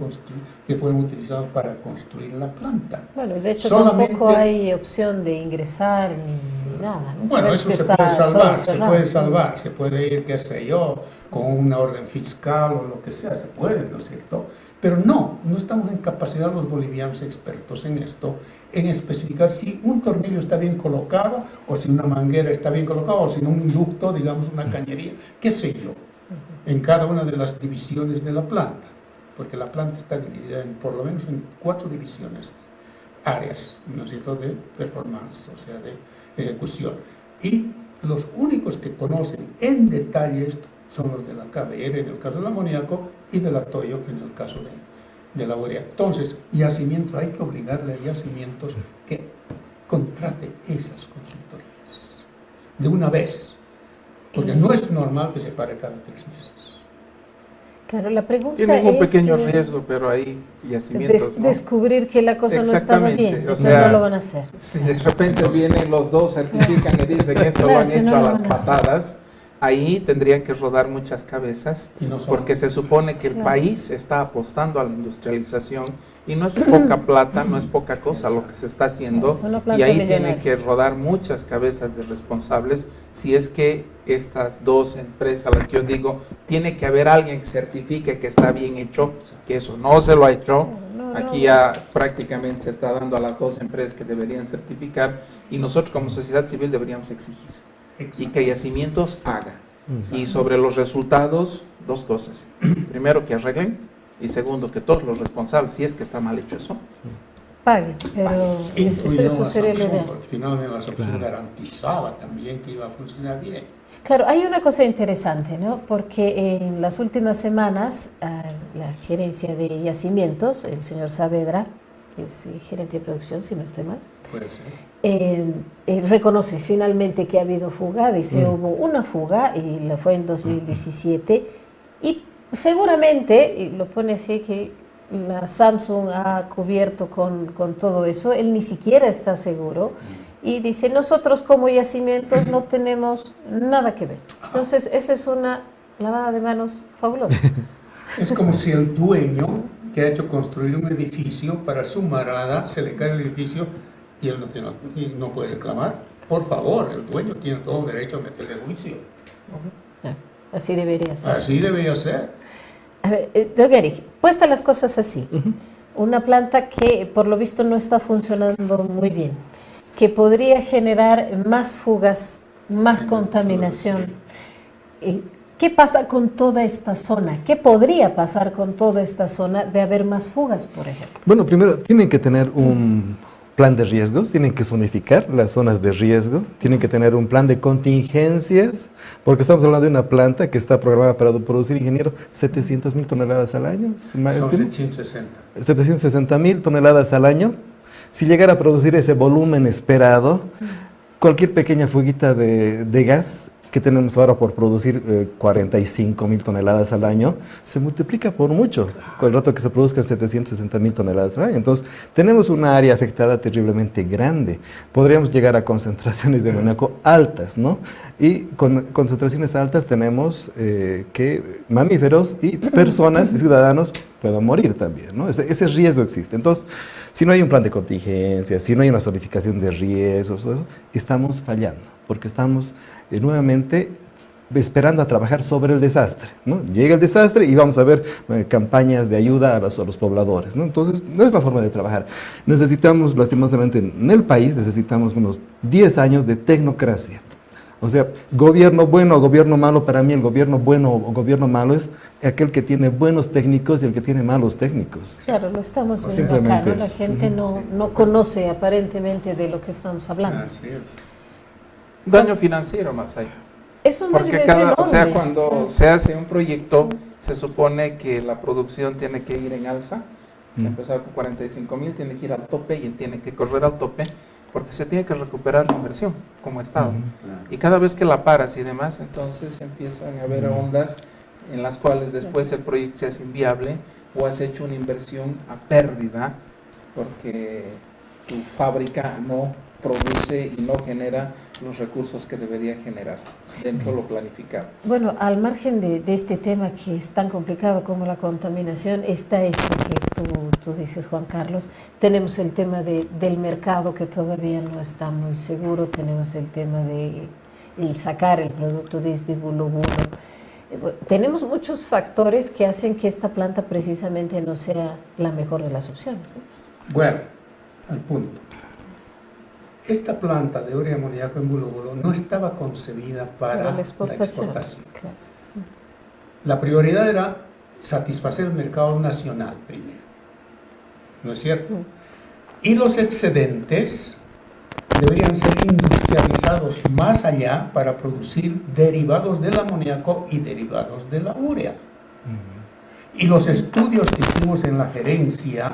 utilizados para construir la planta. Bueno, de hecho Solamente, tampoco hay opción de ingresar ni nada, ¿no? Bueno, eso se puede salvar, se puede ir, qué sé yo, con una orden fiscal o lo que sea, se puede, ¿no es cierto? Pero no estamos en capacidad los bolivianos expertos en esto, en especificar si un tornillo está bien colocado, o si una manguera está bien colocada, o si un ducto, digamos una cañería, qué sé yo, en cada una de las divisiones de la planta, porque la planta está dividida por lo menos en 4 divisiones, áreas, ¿no es cierto?, de performance, o sea, de ejecución. Y los únicos que conocen en detalle esto son los de la KBR en el caso del amoníaco y del Atoyo en el caso de la urea. Entonces, Yacimientos, hay que obligarle a Yacimientos que contrate esas consultorías de una vez, porque no es normal que se pare cada 3 meses. Claro, la pregunta Tienen un es, pequeño riesgo, pero hay Yacimientos, ¿no? descubrir que la cosa no estaba bien, o sea, no lo van a hacer. Si de repente vienen los dos, certifican y dicen esto lo han Claro, hecho no a lo las van a hacer. patadas, ahí tendrían que rodar muchas cabezas, Y no son. porque se supone que el Claro. país está apostando a la industrialización y no es poca plata, no es poca cosa lo que se está haciendo, Es una planta y ahí millonaria. tienen que rodar muchas cabezas de responsables si es que estas dos empresas, las que yo digo, tiene que haber alguien que certifique que está bien hecho, que eso no se lo ha hecho. Aquí ya prácticamente se está dando a las 2 empresas que deberían certificar, y nosotros como sociedad civil deberíamos exigir y que Yacimientos haga. Y sobre los resultados, 2 cosas. Primero, que arreglen, y segundo, que todos los responsables, si es que está mal hecho eso, Paguen, pero Incluyeron eso la sería lo sanción, ideal. porque finalmente la sanción garantizaba también que iba a funcionar bien. Claro, hay una cosa interesante, ¿no? Porque en las últimas semanas la gerencia de Yacimientos, el señor Saavedra, que es gerente de producción, si no estoy mal, Puede ser. reconoce finalmente que ha habido fuga, dice hubo una fuga y la fue en 2017 y seguramente, y lo pone así, que la Samsung ha cubierto con todo eso, él ni siquiera está seguro. Y dice, nosotros como Yacimientos no tenemos nada que ver. Entonces, esa es una lavada de manos fabulosa. Es como si el dueño que ha hecho construir un edificio para su morada, se le cae el edificio y él no puede reclamar. Por favor, el dueño tiene todo el derecho a meterle juicio. Así debería ser. Así debería ser. A ver, don Erich, puestas las cosas así, una planta que por lo visto no está funcionando muy bien, que podría generar más fugas, más contaminación. ¿Qué pasa con toda esta zona? ¿Qué podría pasar con toda esta zona de haber más fugas, por ejemplo? Bueno, primero tienen que tener un plan de riesgos, tienen que zonificar las zonas de riesgo, tienen que tener un plan de contingencias, porque estamos hablando de una planta que está programada para producir, ingeniero, 700.000 toneladas al año. Son 760. 760.000 toneladas al año. Si llegara a producir ese volumen esperado, cualquier pequeña fuguita de gas que tenemos ahora por producir 45.000 toneladas al año, se multiplica por mucho con el rato que se produzcan 760.000 toneladas al año. Entonces, tenemos una área afectada terriblemente grande. Podríamos llegar a concentraciones de amoníaco altas, ¿no? Y con concentraciones altas tenemos que mamíferos y personas y ciudadanos puedan morir también, ¿no? Ese riesgo existe. Entonces, si no hay un plan de contingencia, si no hay una zonificación de riesgos, estamos fallando, porque estamos nuevamente esperando a trabajar sobre el desastre, ¿no? Llega el desastre y vamos a ver campañas de ayuda a los pobladores, ¿no? Entonces, no es la forma de trabajar. Necesitamos, lastimosamente, en el país, necesitamos unos 10 años de tecnocracia. O sea, gobierno bueno o gobierno malo, para mí el gobierno bueno o gobierno malo es aquel que tiene buenos técnicos y el que tiene malos técnicos. Claro, lo estamos viendo acá, ¿no? La gente no conoce aparentemente de lo que estamos hablando. Así es. Daño financiero más allá. Es un Porque daño o sea, enorme. cuando se hace un proyecto, se supone que la producción tiene que ir en alza. Se empezó con 45,000, tiene que ir al tope y tiene que correr al tope porque se tiene que recuperar la inversión como Estado. Y cada vez que la paras y demás, entonces empiezan a haber ondas en las cuales después el proyecto se hace inviable o has hecho una inversión a pérdida porque tu fábrica no produce y no genera los recursos que debería generar dentro de lo planificado. Bueno, al margen de este tema que es tan complicado como la contaminación, está esto que tú dices, Juan Carlos. Tenemos el tema del mercado que todavía no está muy seguro, tenemos el tema de el sacar el producto desde Bulubulo. Tenemos muchos factores que hacen que esta planta precisamente no sea la mejor de las opciones, ¿no? Bueno, al punto. Esta planta de urea y amoníaco en Bulubulo no estaba concebida para la exportación. Claro. La prioridad era satisfacer el mercado nacional primero, ¿no es cierto? Y los excedentes deberían ser industrializados más allá para producir derivados del amoníaco y derivados de la urea. Y los estudios que hicimos en la gerencia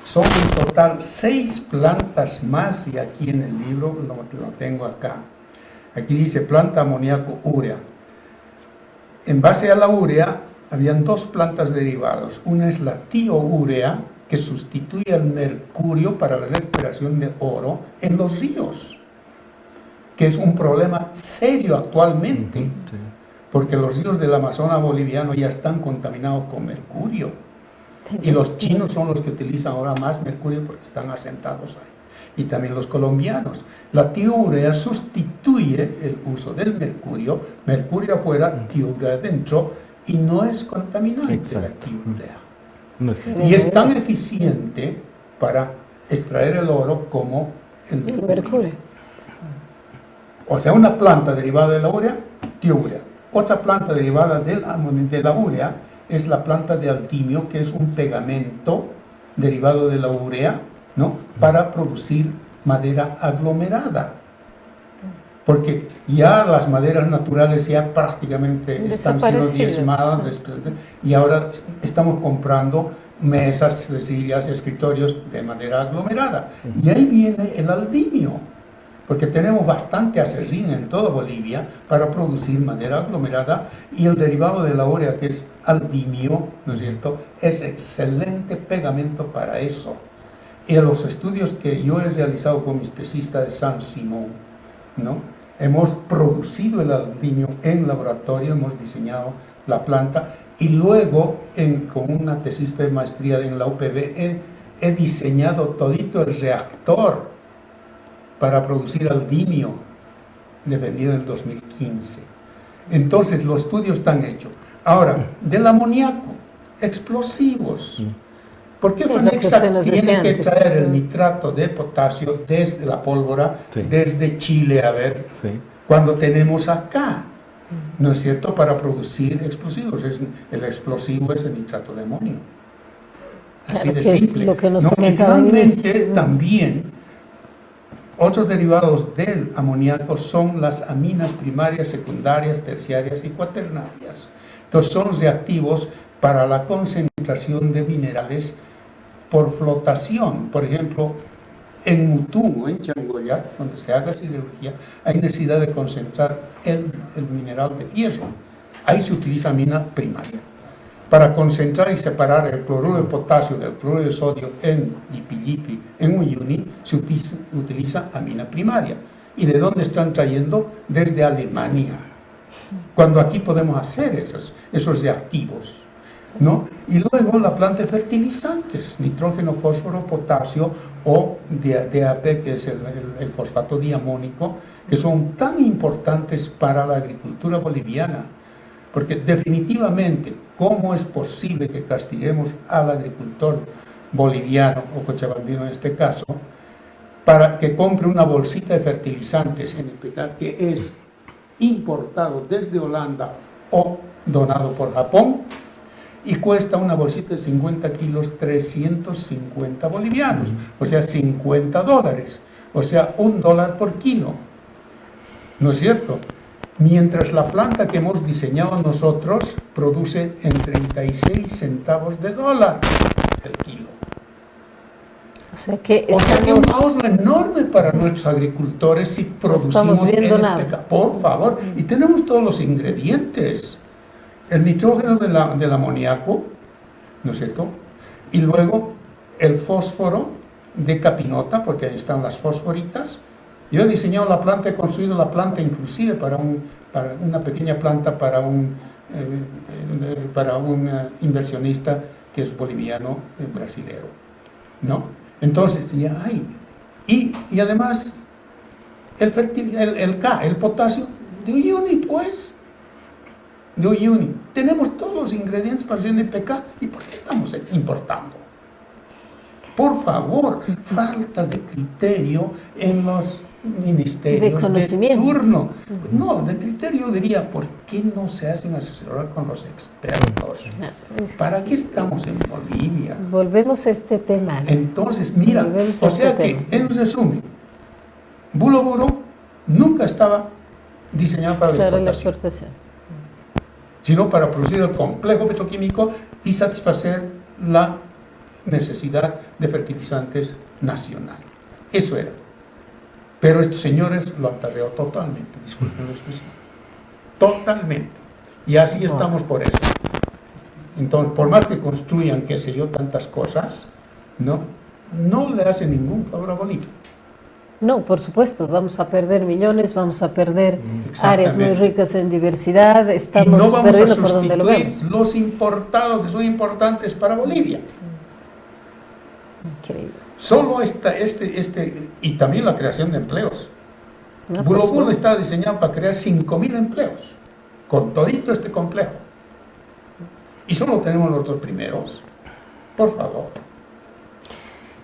son en total 6 plantas más, y aquí en el libro lo tengo acá. Aquí dice planta amoníaco urea. En base a la urea, habían 2 plantas derivados. Una es la tiourea, que sustituye al mercurio para la recuperación de oro en los ríos, que es un problema serio actualmente, porque los ríos del Amazonas boliviano ya están contaminados con mercurio. Y los chinos son los que utilizan ahora más mercurio porque están asentados ahí. Y también los colombianos. La tiourea sustituye el uso del mercurio afuera, tiourea adentro, y no es contaminante. Exacto. La tiourea. No sé. Y es tan eficiente para extraer el oro como el mercurio. O sea, una planta derivada de la urea, tiourea. Otra planta derivada de la urea es la planta de altimio, que es un pegamento derivado de la urea, ¿no? Para producir madera aglomerada. Porque ya las maderas naturales ya prácticamente están siendo diezmadas, y ahora estamos comprando mesas, sillas, escritorios de madera aglomerada. Y ahí viene el aldimio, porque tenemos bastante acerrín en toda Bolivia para producir madera aglomerada, y el derivado de la urea, que es aldimio, ¿no es cierto?, es excelente pegamento para eso. Y en los estudios que yo he realizado con mis tesistas de San Simón, ¿no?, hemos producido el aldimio en laboratorio, hemos diseñado la planta, y luego con una tesista de maestría en la UPB he diseñado todito el reactor para producir aldimio, vendido en el 2015. Entonces, los estudios están hechos. Ahora, del amoníaco, explosivos. ¿Por qué Manexa tiene que traer el nitrato de potasio desde la pólvora, desde Chile, cuando tenemos acá, ¿no es cierto?, para producir explosivos? El explosivo es el nitrato de amonio. Así de simple. Lo que nos finalmente, también, otros derivados del amoníaco son las aminas primarias, secundarias, terciarias y cuaternarias. Entonces, son reactivos para la concentración de minerales por flotación. Por ejemplo, en Mutungo, en Changoya, donde se haga siderurgia, hay necesidad de concentrar el mineral de hierro. Ahí se utiliza amina primaria. Para concentrar y separar el cloruro de potasio del cloruro de sodio en Yipi, en Uyuni, se utiliza amina primaria. ¿Y de dónde están trayendo? Desde Alemania. Cuando aquí podemos hacer esos reactivos. ¿no? Y luego la planta de fertilizantes, nitrógeno, fósforo, potasio o DAP, que es el fosfato diamónico, que son tan importantes para la agricultura boliviana. Porque definitivamente, ¿cómo es posible que castiguemos al agricultor boliviano o cochabambino en este caso para que compre una bolsita de fertilizantes NPK que es importado desde Holanda o donado por Japón y cuesta una bolsita de 50 kilos 350 bolivianos, o sea, $50, o sea, $1 por kilo? ¿No es cierto? Mientras la planta que hemos diseñado nosotros produce en 36 centavos de dólar el kilo. O sea que O sea que un ahorro enorme para nuestros agricultores si producimos NPK, por favor. Y tenemos todos los ingredientes. El nitrógeno del amoníaco, ¿no es cierto? Y luego el fósforo de capinota, porque ahí están las fosforitas. Yo he diseñado la planta, he construido la planta inclusive para una pequeña planta para un inversionista que es boliviano, brasilero, ¿no? Entonces ya hay. Y además el potasio de Uyuni, pues. De Uyuni. Tenemos todos los ingredientes para hacer NPK. ¿Y por qué estamos importando? Por favor, falta de criterio en los ministerios de conocimiento. turno. No, de criterio diría, ¿por qué no se hacen asesorar con los expertos? ¿Para qué estamos en Bolivia? Volvemos a este tema. Entonces, mira, o sea que, en resumen, Bulo Bulo nunca estaba diseñado para la exportación, sino para producir el complejo petroquímico y satisfacer la necesidad de fertilizantes nacional. Eso era. Pero estos señores lo han tardado totalmente, disculpen la expresión. Totalmente. Y así estamos por eso. Entonces, por más que construyan, qué sé yo, tantas cosas, no le hace ningún favor a Bolivia. No, por supuesto, vamos a perder millones, vamos a perder áreas muy ricas en diversidad, estamos y no vamos perdiendo a por donde lo vemos. los importados que son importantes para Bolivia. Increíble. Solo y también la creación de empleos. Bulo Bulo está diseñado para crear 5.000 empleos, con todito este complejo. Y solo tenemos los dos primeros. Por favor.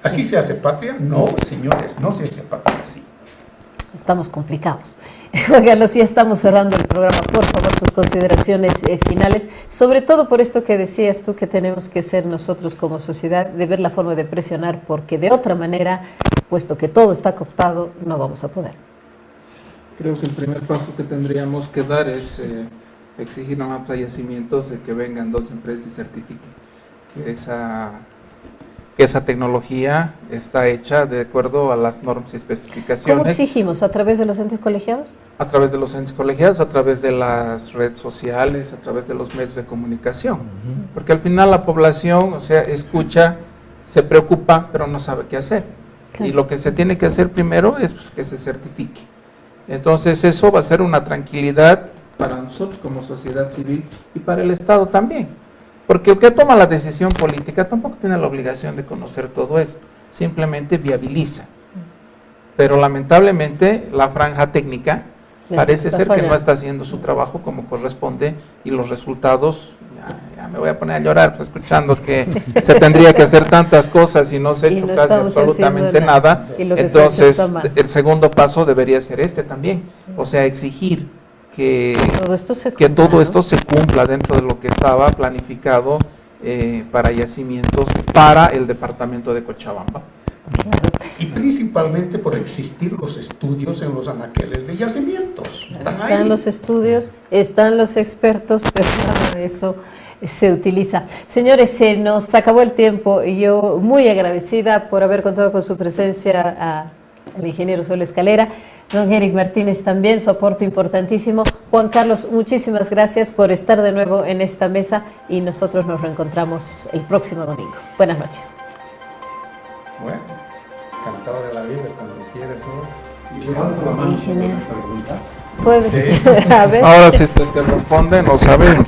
¿Así se hace patria? No, señores, no se hace patria así. Estamos complicados. Juan Carlos, ya estamos cerrando el programa. Por favor, tus consideraciones finales, sobre todo por esto que decías tú, que tenemos que ser nosotros como sociedad, de ver la forma de presionar, porque de otra manera, puesto que todo está cooptado, no vamos a poder. Creo que el primer paso que tendríamos que dar es exigir a más yacimientos de que vengan dos empresas y certifiquen que esa tecnología está hecha de acuerdo a las normas y especificaciones. ¿Cómo exigimos? ¿A través de los entes colegiados? A través de los entes colegiados, a través de las redes sociales, a través de los medios de comunicación. Porque al final la población, escucha, se preocupa, pero no sabe qué hacer. Claro. Y lo que se tiene que hacer primero es que se certifique. Entonces eso va a ser una tranquilidad para nosotros como sociedad civil y para el Estado también. Porque el que toma la decisión política tampoco tiene la obligación de conocer todo esto, simplemente viabiliza. Pero lamentablemente la franja técnica parece ser que no está haciendo su trabajo como corresponde y los resultados, ya me voy a poner a llorar pues, escuchando que se tendría que hacer tantas cosas y no se ha hecho casi absolutamente nada. Entonces el segundo paso debería ser este también, o sea, exigir que todo esto se cumpla dentro de lo que estaba planificado para yacimientos para el departamento de Cochabamba. Y principalmente por existir los estudios en los anaqueles de yacimientos. Están los estudios, están los expertos, pero nada de eso se utiliza. Señores, se nos acabó el tiempo y yo muy agradecida por haber contado con su presencia al ingeniero Sol Escalera. Don Eric Martínez también, su aporte importantísimo. Juan Carlos, muchísimas gracias por estar de nuevo en esta mesa y nosotros nos reencontramos el próximo domingo. Buenas noches. Bueno, encantado de la vida, cuando quieras, ¿no? Y levanto la mano. Puedes. Sí. A ver. Ahora si usted te responde, no sabemos.